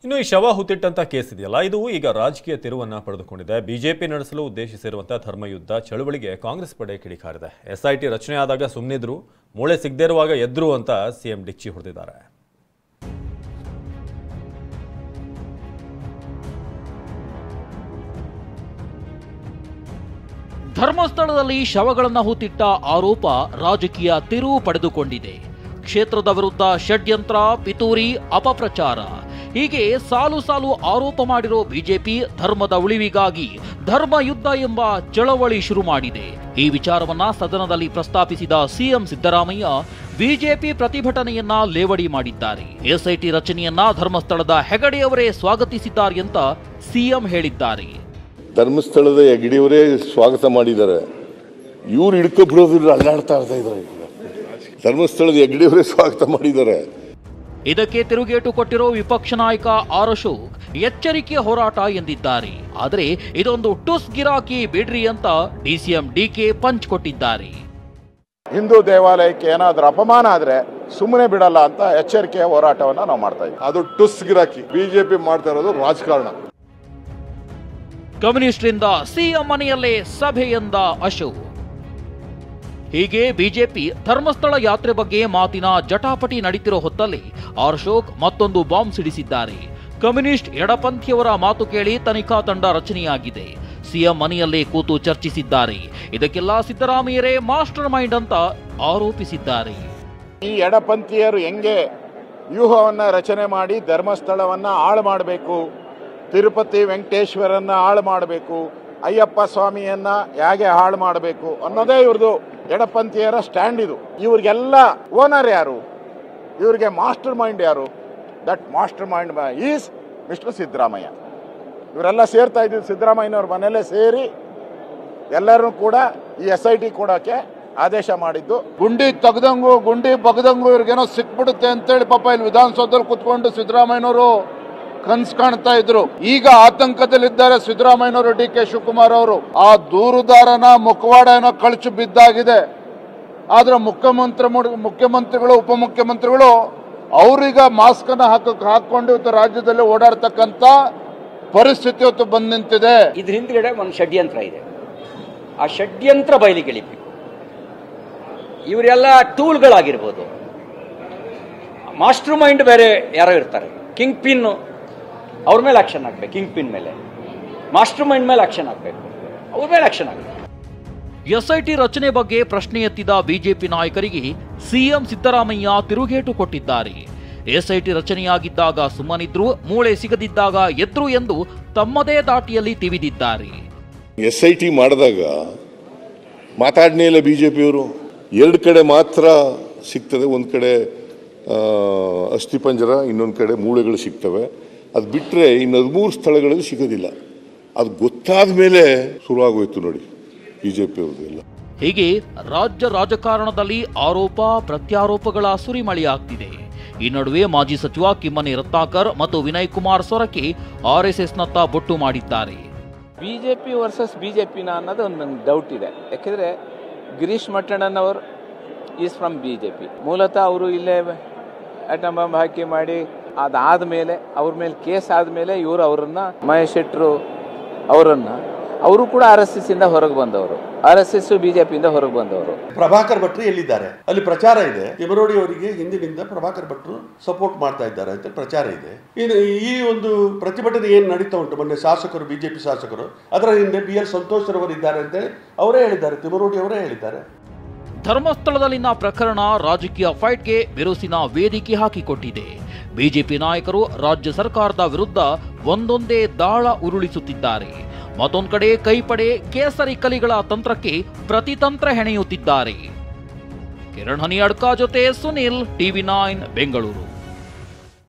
ಇನ್ನು ಈ ಶವ ಹುತ್ತಿಟ್ಟಂತ ಕೇಸ್ ಇದೆಯಲ್ಲ, ಇದು ಈಗ ರಾಜಕೀಯ ತಿರುವನ್ನ ಪಡೆದುಕೊಂಡಿದೆ. ಬಿಜೆಪಿ ನಡೆಸಲು ಉದ್ದೇಶಿಸಿರುವಂತಹ ಧರ್ಮಯುದ್ಧ ಚಳವಳಿಗೆ ಕಾಂಗ್ರೆಸ್ ಪಡೆ ಕಿಡಿಕಾರಿದೆ. ಎಸ್ಐಟಿ ರಚನೆ ಆದಾಗ ಸುಮ್ಮನಿದ್ರು, ಮೂಳೆ ಸಿಗದೇ ಇರುವಾಗ ಎದ್ರು ಅಂತ ಸಿಎಂ ಡಿಚ್ಚಿ ಹೊಡೆದಿದ್ದಾರೆ. ಧರ್ಮಸ್ಥಳದಲ್ಲಿ ಶವಗಳನ್ನು ಹೂತಿಟ್ಟ ಆರೋಪ ರಾಜಕೀಯ ತಿರುವು ಪಡೆದುಕೊಂಡಿದೆ. ಕ್ಷೇತ್ರದ ವಿರುದ್ಧ ಷಡ್ಯಂತ್ರ, ಪಿತೂರಿ, ಅಪಪ್ರಚಾರ ಹೀಗೆ ಸಾಲು ಸಾಲು ಆರೋಪ ಮಾಡಿರೋ ಬಿಜೆಪಿ ಧರ್ಮದ ಉಳಿವಿಗಾಗಿ ಧರ್ಮ ಯುದ್ಧ ಎಂಬ ಚಳವಳಿ ಶುರು ಮಾಡಿದೆ. ಈ ವಿಚಾರವನ್ನ ಸದನದಲ್ಲಿ ಪ್ರಸ್ತಾಪಿಸಿದ ಸಿಎಂ ಸಿದ್ದರಾಮಯ್ಯ ಬಿಜೆಪಿ ಪ್ರತಿಭಟನೆಯನ್ನ ಲೇವಡಿ ಮಾಡಿದ್ದಾರೆ. ಎಸ್ಐಟಿ ರಚನೆಯನ್ನ ಧರ್ಮಸ್ಥಳದ ಹೆಗಡೆಯವರೇ ಸ್ವಾಗತಿಸಿದ್ದಾರೆ ಅಂತ ಸಿಎಂ ಹೇಳಿದ್ದಾರೆ. ಧರ್ಮಸ್ಥಳದ ಹೆಗಡೆಯವರೇ ಸ್ವಾಗತ ಮಾಡಿದ್ದಾರೆ. ಇವ್ರು ಹಿಡ್ಕೊಬಿಡೋದಿಲ್ಲ, ಅಲ್ಲಾಡ್ತಾ ಇದ್ದಾರೆ. ಧರ್ಮಸ್ಥಳದ ಹೆಗಡೆಯವರೇ ಸ್ವಾಗತ ಮಾಡಿದ್ದಾರೆ. ಇದಕ್ಕೆ ತಿರುಗೇಟು ಕೊಟ್ಟಿರೋ ವಿಪಕ್ಷ ನಾಯಕ ಆರ್ ಅಶೋಕ್ ಎಚ್ಚರಿಕೆ ಹೋರಾಟ ಎಂದಿದ್ದಾರೆ. ಆದರೆ ಇದೊಂದು ಟುಸ್ ಗಿರಾಕಿ ಬಿಡ್ರಿ ಅಂತ ಡಿಸಿಎಂ ಡಿಕೆ ಪಂಚ್ ಕೊಟ್ಟಿದ್ದಾರೆ. ಹಿಂದೂ ದೇವಾಲಯಕ್ಕೆ ಏನಾದ್ರೂ ಅಪಮಾನ ಆದ್ರೆ ಸುಮ್ಮನೆ ಬಿಡಲ್ಲ ಅಂತ ಎಚ್ಚರಿಕೆಯ ಹೋರಾಟವನ್ನ ನಾವು ಮಾಡ್ತಾ ಇದ್ದೀವಿ. ಅದು ಟುಸ್ ಗಿರಾಕಿ. ಬಿಜೆಪಿ ಮಾಡ್ತಾ ಇರೋದು ರಾಜಕಾರಣ. ಕಮ್ಯುನಿಸ್ಟ್ರಿಂದ ಸಿಎಂ ಮನೆಯಲ್ಲೇ ಸಭೆ ಎಂದ ಅಶೋಕ್. ಹೀಗೆ ಬಿಜೆಪಿ ಧರ್ಮಸ್ಥಳ ಯಾತ್ರೆ ಬಗ್ಗೆ ಮಾತಿನ ಜಟಾಪಟಿ ನಡೀತಿರೋ ಹೊತ್ತಲ್ಲಿ ಆರ್ ಅಶೋಕ್ ಮತ್ತೊಂದು ಬಾಂಬ್ ಸಿಡಿಸಿದ್ದಾರೆ. ಕಮ್ಯುನಿಸ್ಟ್ ಎಡಪಂಥಿಯವರ ಮಾತು ಕೇಳಿ ತನಿಖಾ ತಂಡ ರಚನೆಯಾಗಿದೆ. ಸಿಎಂ ಮನೆಯಲ್ಲೇ ಕೂತು ಚರ್ಚಿಸಿದ್ದಾರೆ. ಇದಕ್ಕೆಲ್ಲ ಸಿದ್ದರಾಮಯ್ಯರೇ ಮಾಸ್ಟರ್ ಮೈಂಡ್ ಅಂತ ಆರೋಪಿಸಿದ್ದಾರೆ. ಈ ಎಡಪಂಥೀಯರು ಹೆಂಗೆ ವ್ಯೂಹವನ್ನ ರಚನೆ ಮಾಡಿ ಧರ್ಮಸ್ಥಳವನ್ನ ಹಾಳು ಮಾಡಬೇಕು, ತಿರುಪತಿ ವೆಂಕಟೇಶ್ವರನ್ನ ಹಾಳು ಮಾಡಬೇಕು, ಅಯ್ಯಪ್ಪ ಸ್ವಾಮಿಯನ್ನ ಹೇಗೆ ಹಾಳು ಮಾಡಬೇಕು ಅನ್ನೋದೇ ಇವ್ರದ್ದು ಎಡಪಂಥೀಯರ ಸ್ಟ್ಯಾಂಡ್. ಇದು ಇವ್ರಿಗೆಲ್ಲ ಓನರ್ ಯಾರು, ಇವ್ರಿಗೆ ಮಾಸ್ಟರ್ ಮೈಂಡ್ ಯಾರು? That master mind is mister Siddaramaiah. ಇವರೆಲ್ಲ ಸೇರ್ತಾ ಇದ್ದಿದ್ದು ಸಿದ್ದರಾಮಯ್ಯನವ್ರ ಮನೆಯಲ್ಲೇ ಸೇರಿ ಎಲ್ಲರೂ ಕೂಡ ಈ SIT ಕೊಡೋಕೆ ಆದೇಶ ಮಾಡಿದ್ದು. ಗುಂಡಿ ತೆಗ್ದಂಗು ಗುಂಡಿ ಬಗ್ದಂಗು ಇವ್ರಿಗೇನೋ ಸಿಕ್ಬಿಡುತ್ತೆ ಅಂತೇಳಿ ಪಾಪ ಇಲ್ಲಿ ವಿಧಾನಸೌಧದಲ್ಲಿ ಕುತ್ಕೊಂಡು ಸಿದ್ದರಾಮಯ್ಯನವರು ಕನ್ಸು ಕಾಣ್ತಾ ಇದ್ರು. ಈಗ ಆತಂಕದಲ್ಲಿದ್ದಾರೆ ಸಿದ್ದರಾಮಯ್ಯನವರು. DK ಶಿವಕುಮಾರ್ ಅವರು ಆ ದೂರುದಾರನ ಮುಖವಾಡ ಏನೋ ಕಳಚು ಬಿದ್ದಾಗಿದೆ. ಆದ್ರೆ ಮುಖ್ಯಮಂತ್ರಿಗಳು ಉಪಮುಖ್ಯಮಂತ್ರಿಗಳು ಅವ್ರೀಗ ಮಾಸ್ಕ್ ಅನ್ನ ಹಾಕೊಂಡು ಇವತ್ತು ರಾಜ್ಯದಲ್ಲಿ ಓಡಾಡ್ತಕ್ಕಂತ ಪರಿಸ್ಥಿತಿ ಇವತ್ತು ಬಂದ್ ನಿಂತಿದೆ. ಇದ್ರ ಹಿಂದ್ಗಡೆ ಒಂದು ಷಡ್ಯಂತ್ರ ಇದೆ. ಆ ಷಡ್ಯಂತ್ರ ಬಯಲಿಗೆಳಿಬೇಕು. ಇವರೆಲ್ಲ ಟೂಲ್ಗಳಾಗಿರ್ಬೋದು. ಮಾಸ್ಟರ್ ಮೈಂಡ್ ಬೇರೆ ಯಾರೋ ಇರ್ತಾರೆ. ಕಿಂಗ್ ಪಿನ್ ಅವ್ರ ಮೇಲೆ ಆಕ್ಷನ್ ಆಗ್ಬೇಕು. ಕಿಂಗ್ ಪಿನ್ ಮೇಲೆ, ಮಾಸ್ಟರ್ ಮೈಂಡ್ ಮೇಲೆ ಆಕ್ಷನ್ ಆಗ್ಬೇಕು. ಅವ್ರ ಮೇಲೆ ಆಕ್ಷನ್ ಆಗ್ಬೇಕು. SIT ರಚನೆ ಬಗ್ಗೆ ಪ್ರಶ್ನೆ ಎತ್ತಿದ ಬಿಜೆಪಿ ನಾಯಕರಿಗೆ ಸಿಎಂ ಸಿದ್ದರಾಮಯ್ಯ ತಿರುಗೇಟು ಕೊಟ್ಟಿದ್ದಾರೆ. SIT ರಚನೆಯಾಗಿದ್ದಾಗ ಸುಮ್ಮನಿದ್ರು, ಮೂಳೆ ಸಿಗದಿದ್ದಾಗ ಎದ್ರು ಎಂದು ತಮ್ಮದೇ ದಾಟಿಯಲ್ಲಿ ತಿವಿದಿದ್ದಾರೆ. SIT ಮಾಡಿದಾಗ ಮಾತಾಡನೇ ಇಲ್ಲ ಬಿಜೆಪಿಯವರು. ಎರಡು ಕಡೆ ಮಾತ್ರ ಸಿಗ್ತದೆ. ಒಂದು ಕಡೆ ಅಸ್ಥಿಪಂಜರ, ಇನ್ನೊಂದು ಕಡೆ ಮೂಳೆಗಳು ಸಿಗ್ತವೆ. ಅದು ಬಿಟ್ಟರೆ ಇನ್ನು 13 ಸ್ಥಳಗಳಲ್ಲಿ ಸಿಗೋದಿಲ್ಲ. ಅದು ಗೊತ್ತಾದ ಮೇಲೆ ಶುರುವಾಗೋಯ್ತು ನೋಡಿ ಬಿಜೆಪಿಯವ್ರದ್ದು ಎಲ್ಲ. ಹೀಗೆ ರಾಜ್ಯ ರಾಜಕಾರಣದಲ್ಲಿ ಆರೋಪ ಪ್ರತ್ಯಾರೋಪಗಳ ಸುರಿಮಳೆಯಾಗ್ತಿದೆ. ಈ ನಡುವೆ ಮಾಜಿ ಸಚಿವ ಕಿಮ್ಮನೆ ರತ್ನಾಕರ್ ಮತ್ತು ವಿನಯ್ ಕುಮಾರ್ ಸೊರಕೆ RSSನತ್ತ ಬೊಟ್ಟು ಮಾಡಿದ್ದಾರೆ. ಬಿಜೆಪಿ ವರ್ಸಸ್ ಬಿಜೆಪಿನ ಅನ್ನೋದು ಒಂದು ನನಗೆ ಡೌಟ್ ಇದೆ. ಯಾಕೆಂದರೆ ಗಿರೀಶ್ ಮಟ್ಟಣ್ಣನವರು ಈಸ್ ಫ್ರಮ್ ಬಿಜೆಪಿ. ಮೂಲತಃ ಅವರು ಇಲ್ಲೇ ಆಟಮ್ ಬಾಂಬ್ ಹಾಕಿ ಮಾಡಿ ಅದಾದ ಮೇಲೆ ಅವ್ರ ಮೇಲೆ ಕೇಸ್ ಆದಮೇಲೆ ಇವರು ಅವರನ್ನು ಮಹೇಶ್ ಶೆಟ್ಟರು ಅವರು ಕೂಡ RSS ಇಂದ ಹೊರಗೆ ಬಂದವರು. RSS ಬಿಜೆಪಿಯಿಂದ ಹೊರಗೆ ಬಂದವರು. ಪ್ರಭಾಕರ್ ಭಟ್ರು ಎಲ್ಲಿದ್ದಾರೆ? ಅಲ್ಲಿ ಪ್ರಚಾರ ಇದೆ. ತಿಮರೋಡಿ ಅವರಿಗೆ ಹಿಂದಿನಿಂದ ಪ್ರಭಾಕರ್ ಭಟ್ರು ಸಪೋರ್ಟ್ ಮಾಡ್ತಾ ಇದ್ದಾರೆ ಅಂತ ಪ್ರಚಾರ ಇದೆ. ಈ ಒಂದು ಪ್ರತಿಭಟನೆ ಏನು ನಡೀತಾ ಉಂಟು, ಮೊನ್ನೆ ಶಾಸಕರು, ಬಿಜೆಪಿ ಶಾಸಕರು, ಅದರ ಹಿಂದೆ BL ಸಂತೋಷ್ ರವರು ಇದ್ದಾರೆ ಅಂತೇಳಿ ಅವರೇ ಹೇಳಿದ್ದಾರೆ. ತಿಮರೋಡಿ ಅವರೇ ಹೇಳಿದ್ದಾರೆ. ಧರ್ಮಸ್ಥಳದಲ್ಲಿನ ಪ್ರಕರಣ ರಾಜಕೀಯ ಫೈಟ್ಗೆ ಬಿರುಸಿನ ವೇದಿಕೆ ಹಾಕಿಕೊಟ್ಟಿದೆ. ಬಿಜೆಪಿ ನಾಯಕರು ರಾಜ್ಯ ಸರ್ಕಾರದ ವಿರುದ್ಧ ಒಂದೊಂದೇ ದಾಳ ಉರುಳಿಸುತ್ತಿದ್ದಾರೆ. ಮತ್ತೊಂದು ಕಡೆ ಕೈಪಡೆ ಕೇಸರಿ ಕಲಿಗಳ ತಂತ್ರಕ್ಕೆ ಪ್ರತಿತಂತ್ರ ಹೆಣೆಯುತ್ತಿದ್ದಾರೆ. ಕಿರಣ್ ಹನಿಯಡ್ಕ ಜೊತೆ ಸುನಿಲ್, TV9 ಬೆಂಗಳೂರು.